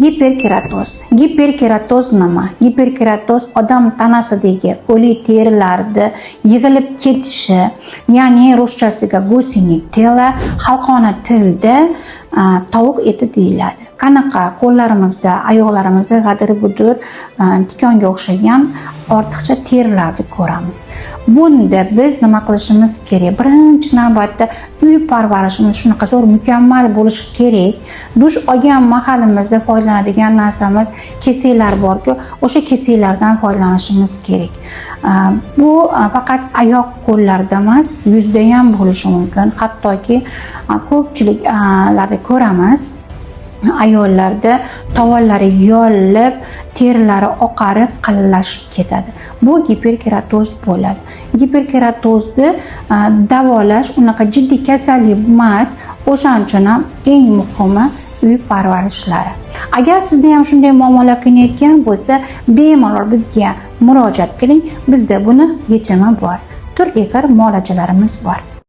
Giperkeratoz. Giperkeratoz nima? Giperkeratoz odam tanasidagi o'lik terilarni yig'ilib ketishi, ya'ni ruschasiga gussening tela, xalqona tilda tovuq eti deyiladi. Qanaqa qo'llarimizda, oyoqlarimizda g'adir-budur tikonga o'xshagan ortiqcha terilarni ko'ramiz. Bunda biz nima qilishimiz kerak? Birinchi navbatda uy parvarishimiz shunaqa zo'r mukammal bo'lishi kerak. Dush olgan mahalimizda foydalanadigan narsamiz kesaklar borku, o'sha kesaklardan foydalanishimiz kerak. Bu faqat oyoq qo'llarda emas, yuzda ham bo'lishi mumkin. Hattoki ko'pchiliklarni ko'ramiz. Ayollarda tovonlari yorilib, terilari oqarib, qalillashib ketadi. Bu giperkeratoz bo'ladi. Giperkeratozni davolash unaqa jiddiy kasallik emas, o'shaning uchun ham eng muhimi uy parvarishlari. Agar sizda ham shunday muammolar qiynayotgan bo'lsa, bemalol bizga murojaat qiling. Bizda buni yechimi bor. Turli xil muolajalarimiz bor.